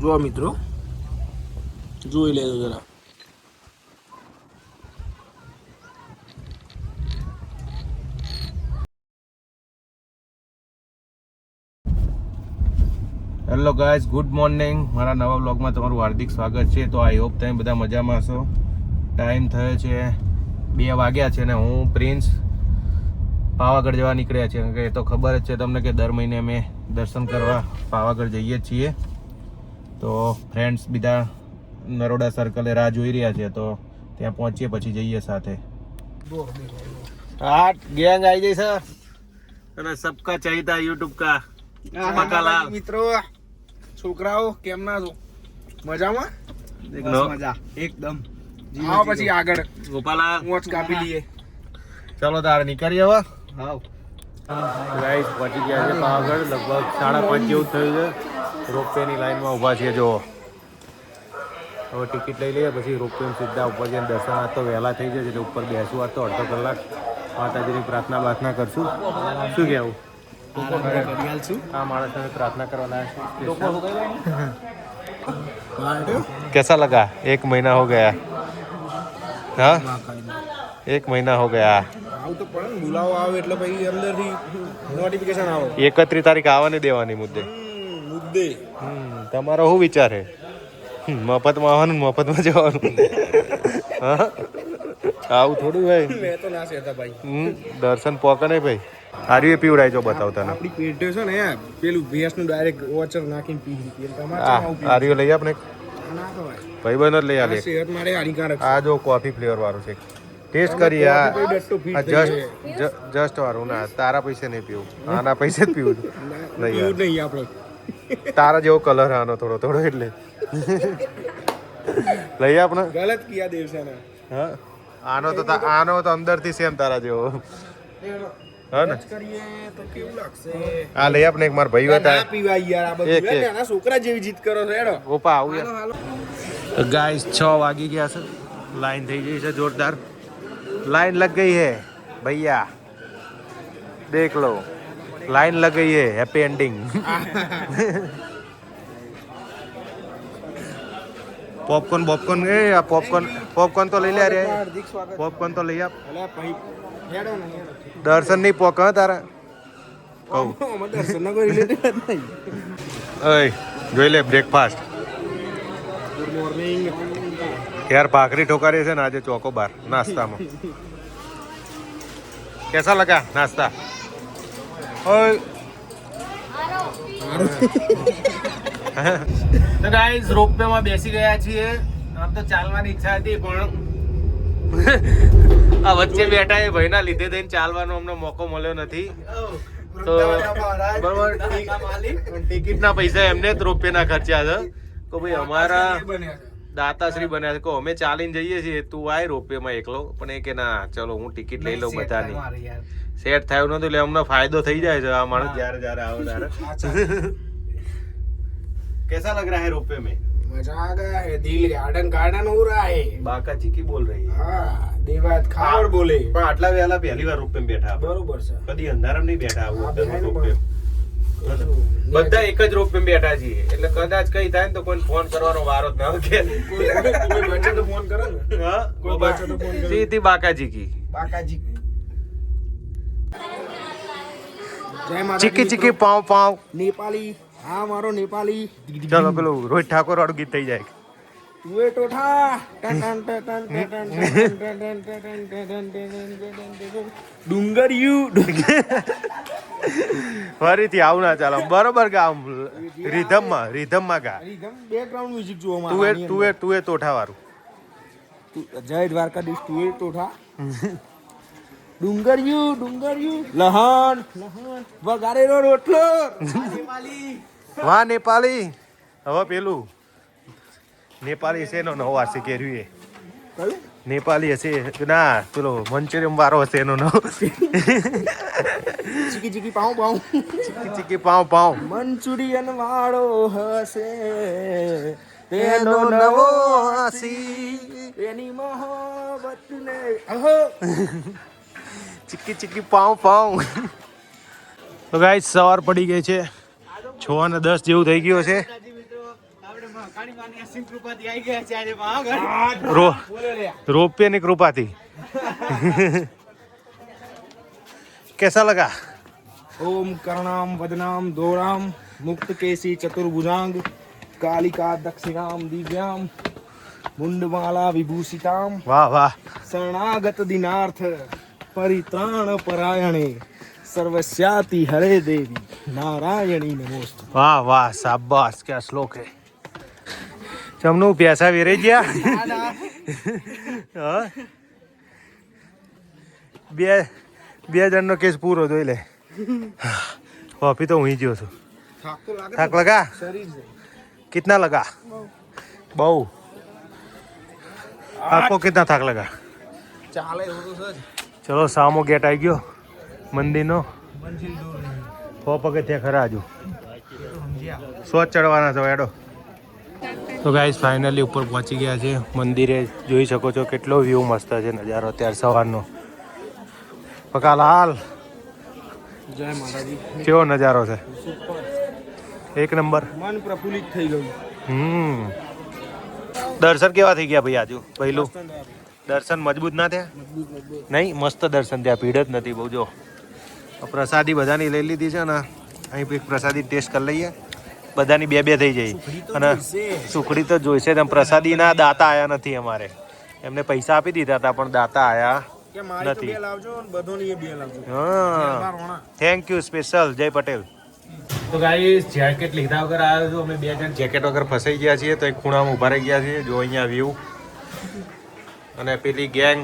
જો મિત્રો જોઈ લેજો જરા. Hello guys, good morning. મારા નવા બ્લોગમાં તમારું હાર્દિક સ્વાગત છે. તો આઈ હોપ તમે બધા મજામાં હશો. ટાઈમ થયો છે 2 વાગ્યા છે ને હું પ્રિન્સ પાવાગઢ જવા નીકળ્યા છે. કે તો ખબર જ છે તમને કે દર મહિને અમે દર્શન કરવા પાવાગઢ જઈએ છીએ. તો ફ્રેન્ડ્સ બધા નરોડા સર્કલે રાહ જોઈ રહ્યા છે, તો ત્યાં પહોંચીએ પછી જઈએ સાથે. હા, ગેંગ આવી જઈ સર અને સબકા ચાહીતા યુટ્યુબ કા મકાલાલ મિત્રો છોકરાઓ કેમ ના છો? મજામાં? મજા એકદમ. આવો પછી આગળ ગોપાલા મોજ કાપી લઈએ. ચલો તારે નીકળીએ હવે. હાવ ગાઈસ પહોંચી ગયા છે પાવાગઢ. લગભગ 5:30 જેવું થયું છે. રોપવેની લાઈનમાં ઊભા છીએ. જો હવે ટિકિટ લઈ લઈએ, પછી રોપવે સીધા ઉપર જઈને દર્શન. આ તો વહેલા થઈ જશે એટલે ઉપર બેસવું. આ તો અડધો કલાક માતાજીની પ્રાર્થના કરશું. શું કહેવું? हाँ माणस प्रार्थना करवाना है. कैसा लगा? 1 महीना हो गया. हाँ 1 महीना हो ગયા. આવું તો પણ બોલાવો આવે એટલે પછી અંદરથી નોટિફિકેશન આવે. 31 તારીખ આવવાની દેવાની મુદ્દે. તમારો શું વિચાર છે? મફતમાં આવવાનું, મફતમાં જવાનું? હા આવું થોડું ભાઈ. મેં તો ના સેતા ભાઈ. દર્શન પોકે નહીં ભાઈ. આર્યુ પીવડાય જો બતાવતા ને આપણી પેટે છે ને યાર પેલું ભેંસનું ડાયરેક્ટ વોચર નાખીને પી દીધી. તમારે આર્યુ લઈ આપને ના તો ભાઈ ભાઈબંધ જ લઈ આલે. સેહત માટે હાનિકારક. આ જો કોફી ફ્લેવર વાળું છે, ટેસ્ટ કરી. આ જસ્ટ વાળું ના, તારા પૈસે નહીં પીવું, આના પૈસે જ પીવું. નહીં આપણે તારા જેવો કલર આનો થોડો થોડો એટલે લઈ આપને. ગલત કિયા દેવસે ને. હા આનો તો અંદરથી સેમ તારા જેવો. હા ને કરીએ તો કેવું લાગશે? આ લઈ આપને. એક માર ભાઈ હતા ના પીવાય યાર આ બધું. નાના છોકરા જેવી જીત કરો છો હેડો. ઓપા આવું યાર. ગાઈસ 6 વાગી ગયા છે. લાઈન થઈ ગઈ છે જોરદાર. लाइन लग गई है भैया, देख लो लाइन लग गई है. Happy ending. Popcorn popcorn popcorn तो लई ले रे. पॉपकॉर्न तो लई आप. दर्शन नहीं पोका तारा कहूँ. જોઈ લે બ્રેકફાસ્ટ. ગુડ મોર્નિંગ यार भाकरी ठोकारी છે ને આજે ચોકોબાર નાસ્તામાં. कैसा लगा नाश्ता? તો ગાઈસ રોપવે માં બેસી ગયા છીએ. આમ તો ચાલવાની ઈચ્છા હતી પણ આ વચ્ચે બેઠા એ ભાઈના લીધે થઈને ચાલવાનો અમને મોકો મળ્યો નથી. તો બરોબર ટિકિટના પૈસા એમને જ રોપવેના ખર્ચ્યા છે. તો ભાઈ અમારા દાતાશ્રી બન્યા છે કે અમે ચાલીને જઈએ છીએ, તું આય રોપવેમાં એકલો. પણ એ કે ના ચલો હું ટિકિટ લઈ લઉં બધાની. સેટ થયું નતું એટલે અમને ફાયદો થઈ જાય છે આ માણસ જ્યારે જ્યારે આવે ત્યારે. कैसा लग रहा है रोपवे में? मजा आ गया है. दिल गार्डन गार्डन हो रहा है. बाका चीकी बोल रही है. हाँ देवात खावर बोले. પણ આટલા વહેલા પહેલી વાર રોપવે બેઠા. બરોબર છે. કદી અંધારામાં નહીં બેઠા. આવું રોપવે બધા એક જ રોપવે બેઠા છીએ એટલે કદાચ કઈ થાય ને તો કોઈ ફોન કરવાનો વારો જ ના આવે. કોઈ બચે તો ફોન કરો ને. હા કોઈ બચે તો ફોન કરો. સીધી બાકાજી કી. બાકાજી જય માતા. ચીકી ચીકી પાવ પાવ. નેપાલી. હા મારો નેપાલી. ચલો પેલું રોહિત ઠાકોર વાળું ગીત થઈ જાય. તુએ ટોઠા ડુંગરિયું. ફરીથી આવું ના ચાલે. બરોબર ગા. રીધમમાં ગા. બેકગ્રાઉન્ડ મ્યુઝિક જોવામાં. તુએ તોઠા વાળું. જય દ્વારકાધીશ. તુએ ટોઠા ડુંગરિયું લહણ વગારેલો રોટલો. વાહ નેપાળી. હવે પેલું નેપાળી છે એનો નવો વાર્ષિક કેર્યું એ. નેપાળી હશે ના પેલો મંચુરિયમ વાળો હશે એનો નવો. ચીકી ચીકી પાઉં પાઉં. ચીકી પાવ પાવ. મંચુરિયન વાળો હશે તેનો નવો હસી એની મોહબ્બત ને. અહો ચીકી ચીકી પાવ પાવ. તો ગાઈસ સવાર પડી ગઈ છે. 6:10 જેવું થઈ ગયું છે. रोपवे ની કૃપાથી कैसा लगा ओम करणाम वदनाम दोराम मुक्त केसी चतुर्भुजांग कालिका दक्षिणाम दिव्याम मुंडमाला विभूषिताम वाह वाह शरणागत दिनार्थ परित्राण परायणे सर्वस्याति हरे देवी नारायणी नमोस्तु वाह वाह शाबाश क्या श्लोक है ચમનું પ્યાસા વેરાઈ ગયા હા? બે જણનો કેસ પૂરો જોઈ લે કોફી તો હું જ્યો છું થાક લગા कितना लगा बहु आपको कितना थाक लगा ચાલે એવું તો સર ચલો સામો ગેટ આવી ગયો મંદિરનો મંજિલ દૂર નહીં 100 પગથિયા ખરા હજુ 100 ચડવાના છો એડો તો ગાઈસ ફાઇનલી ઉપર પહોંચી ગયા છે મંદિરે જોઈ શકો છો કેટલો વ્યૂ મસ્ત છે નજારો અત્યારે સવારનો પકાલાલ જય માતાજી કેવો નજારો છે એક નંબર મન પ્રફુલ્લિત થઈ ગયું દર્શન કેવા થઈ ગયા ભાઈ આજુ પહેલું દર્શન મજબૂત ના થયા નહીં મસ્ત દર્શન થયા ભીડ જ નથી બહુ જો પ્રસાદી બધાની લઈ લીધી છે ને અહીં એક પ્રસાદી ટેસ્ટ કરી લઈએ બધાની બે બે થઈ જાય અને સુખડી તો જોઈશે તેમ પ્રસાદીના દાતા આયા નથી અમારે એમને પૈસા આપી દીધા હતા પણ દાતા આયા કે મારી તો નથી બે લાવજો અને બધોની એ બે લાવજો હા થેન્ક યુ સ્પેશિયલ જય પટેલ તો ગાઈસ જેકેટ લીધા વગર આવ્યો છું અમે બે જણ જેકેટ વગર ફસાઈ ગયા છીએ તો એક ખૂણામાં ઊભા રહી ગયા છીએ જો અહીંયા વ્યૂ અને પેલી ગેંગ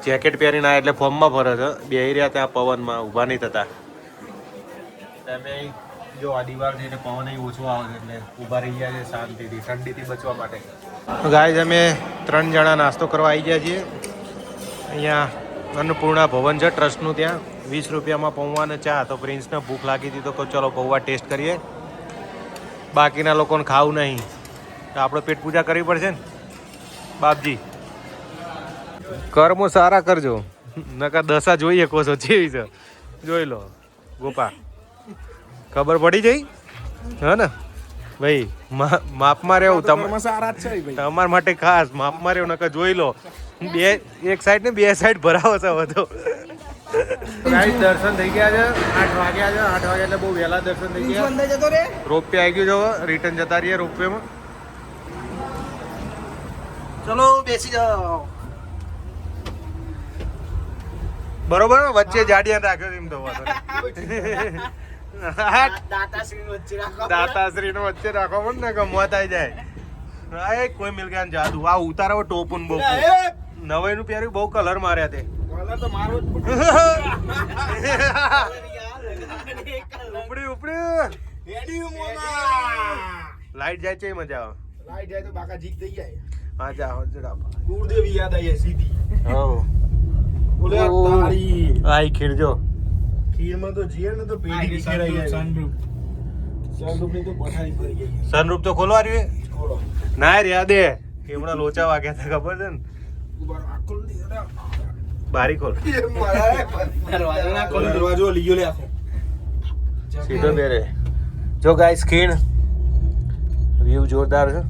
જેકેટ પહેરીને આવ્યા એટલે ફોર્મમાં ફરે છે બેહી રહ્યા ત્યાં પવનમાં ઊભા નહીં થતા તમે જો આ દિવાલ છે એટલે પવન અહીં ઓછો આવે છે એટલે ઊભા રહી ગયા છે શાંતિથી ઠંડીથી બચવા માટે તો ગાઈસ અમે 3 જણા નાસ્તો કરવા આવી ગયા છીએ અહીંયા અન્નપૂર્ણા ભવન છે ટ્રસ્ટનું ત્યાં 20 રૂપિયામાં પૌવા અને ચા તો પ્રિન્સને ભૂખ લાગી હતી તો ચલો પૌવા ટેસ્ટ કરીએ બાકીના લોકોને ખાવું નહીં તો આપણે પેટ પૂજા કરવી પડશે ને બાપજી કર્મો સારા કરજો નકા દશા જોઈએ કોસો જેવી છે જોઈ લો ગોપા ખબર પડી જઈ હા ને ભાઈ માપમાં રહેવું સારા જ છે ભાઈ તમારા માટે ખાસ માપમાં રહેવું નકા જોઈ લો બે એક સાઈડ ને બે સાઈડ ભરાવો છે બધો ગાઈસ દર્શન થઈ ગયા છે 8 વાગ્યા છે 8 વાગ્યા એટલે બહુ વહેલા દર્શન થઈ ગયા રોપવે આવી ગયું છે રિટર્ન જતા રહીએ રોપવેમાં ચલો બેસી જાઓ બરોબર ને વચ્ચે જાડિયા રાખ્યો એમ તો દાતાશ્રી નો વચ્ચે રાખો પણ ને ગમત આવી જાય આ કોઈ મિલ ગયા જાદુ આ ઉતારો ટોપુન બહુ 9 નું પહેર્યું બહુ કલર માર્યા તે તો મારો જ ઉપડી ઉપડી રેડી મોના લાઈટ જાય છે મજા આવે લાઈટ જાય તો બાકા જીક થઈ જાય હા જા જડા ગુરુદેવી યાદ આવી સીધી હો ઓલે તારી આઈ ખીરજો ખીરમાં તો જીએ ને તો પેટી વિખેરાઈ જાય સનરૂફ ની તો પથારી પડી ગઈ સનરૂફ તો ખોલવા રહ્યું ખોલો ના રે દે કેવડા લોચા વાગ્યા હતા ખબર છે ને ઉભા આખો બારી ખોલ દરવાજો લીયો લે આખો સીધો બેરે જો ગાઈસ ખીણ વ્યૂ જોરદાર છે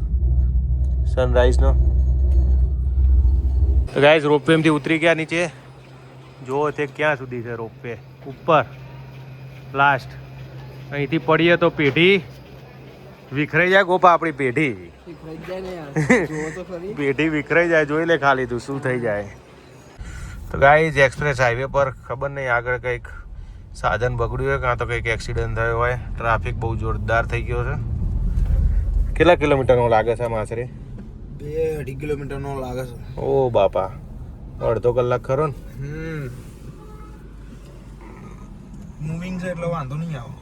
સનરાઈઝ નો તો ગાઈસ રોપવે થી ઉતરી ગયા નીચે જો તે ક્યાં સુધી છે રોપવે ઉપર લાસ્ટ અહીંથી પડીએ તો પેઢી વિખરાઈ જાય ગોપા આપણી પેઢી પેઢી વિખરાઈ જાય જોઈ લે ખાલી તું શું થઈ જાય તો ગાઈસ એક્સપ્રેસ હાઈવે પર ખબર નહીં આગળ કંઈક સાધન બગડ્યું હોય કાં તો કંઈક એક્સિડન્ટ થયો હોય ટ્રાફિક બહુ જોરદાર થઈ ગયો છે કેટલા કિલોમીટરનો લાગે છે આમ આશરે 2-2.5 કિલોમીટર નો લાગે છે ઓ બાપા અડધો કલાક ખરો ને મૂવિંગ છે એટલે વાંધો નહીં આવે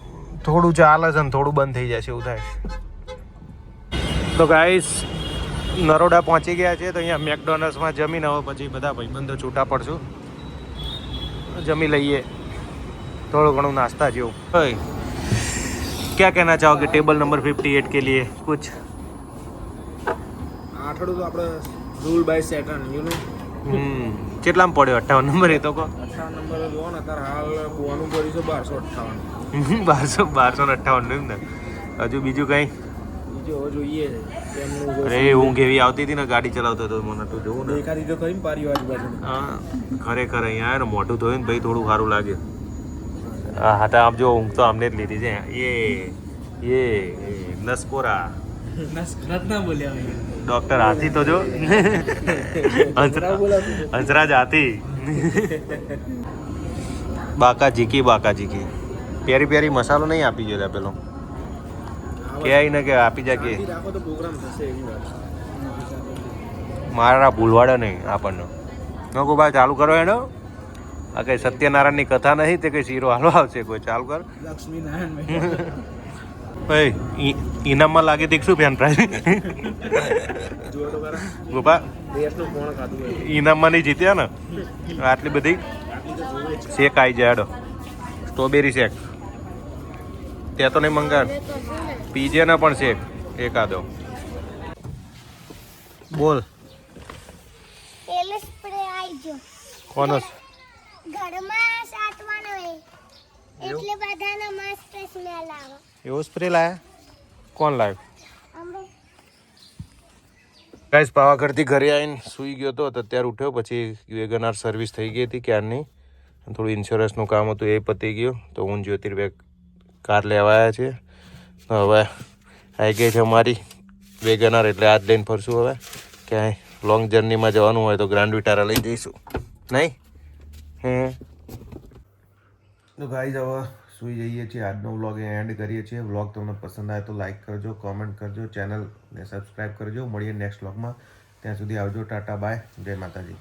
થોડું ચાલે છે ને થોડું બંધ થઈ જાય છે એવું થાય તો ગાઈસ નરોડા પહોંચી ગયા છે તો અહીંયા મેકડોનલ્ડ્સમાં જમીને હવે પછી બધા ભાઈબંધો છૂટા પડશું જમી લઈએ થોડું ઘણું નાસ્તા જેવું क्या कहना चाहोगे टेबल नंबर 58 के लिए कुछ આઠડું તો આપણે રૂલ બાય સેટન યુ નો કેટલામાં પડ્યો 58 નંબર એ તો કહો 58 નંબર જો ને અત્યારે હાલ બોનું કર્યું છે 1258 1258 એમ ને હજુ બીજું કંઈ બીજું જો જોઈએ કેમનું અરે ઊંઘ એવી આવતી હતી ને ગાડી ચલાવતો હતો મને તું જોવું ને દેખાતી તો ખરી પારી આજુબાજુ હા ખરેખર અહીંયા આવ્યો ને મોઢું ધોઈને ભાઈ થોડું સારું લાગે હા હા તો આમ જો ઊંઘ તો અમને જ લીધી છે એ નસકોરા નસકરાત ના બોલ્યા ડોક્ટર હાથી તો જો હંસરાજ હાથી બાકા ઝીકી પ્યારી પ્યારી મસાલો નહીં આપી ગયો પેલો કે ને કે આપી જા કે રાખો તો પ્રોગ્રામ થશે એવી વાત મારા ભૂલવાડે નહીં આપણને નો ભાઈ ચાલુ કરો એનો આ કઈ સત્યનારાયણની કથા નહીં તે કઈ શીરો હાલો આવશે કોઈ ચાલુ કર લક્ષ્મી નારાયણ ભાઈ ઇનામમાં લાગે તે શું ફેન પ્રાઇઝ જો તો ખરા ગોપા દેશનું કોણ ખાધું હોય ઇનામમાં નહીં જીત્યા ને આટલી બધી શેક આવી જાય હેડો સ્ટ્રોબેરી શેક ત્યાં તો નહીં મંગાવ પીજે ને પણ શેક એકાદો બોલ તેલ સ્પ્રે આવજો કોનો ઘરમાં સાટવાનો હોય એટલે બધાના મસ્ત સ્મેલ આવે એવો સ્પ્રે લાયા કોણ લાવ્યો અમે ગાઈસ પાવાગઢથી ઘરે આવીને સૂઈ ગયો હતો અત્યારે ઉઠ્યો પછી વેગનાર સર્વિસ થઈ ગઈ હતી ક્યારની થોડું ઇન્સ્યોરન્સનું કામ હતું એ પતી ગયું તો હું જ્યોતિર્વેગ કાર લેવા આવ્યા છે હવે આવી ગઈ છે અમારી વેગનાર એટલે આજ લઈને ફરશું હવે ક્યાંય લોંગ જર્નીમાં જવાનું હોય તો ગ્રાન્ડ વિટારા લઈ જઈશું નહીં તો ગાઈસ હવે સુઈ જઈએ છીએ આજનો વ્લોગ એન્ડ કરીએ છીએ વ્લોગ તમને પસંદ આવે તો લાઈક કરજો કોમેન્ટ કરજો ચેનલને સબસ્ક્રાઈબ કરજો મળીએ નેક્સ્ટ વ્લોગમાં ત્યાં સુધી આવજો ટાટા બાય જય માતાજી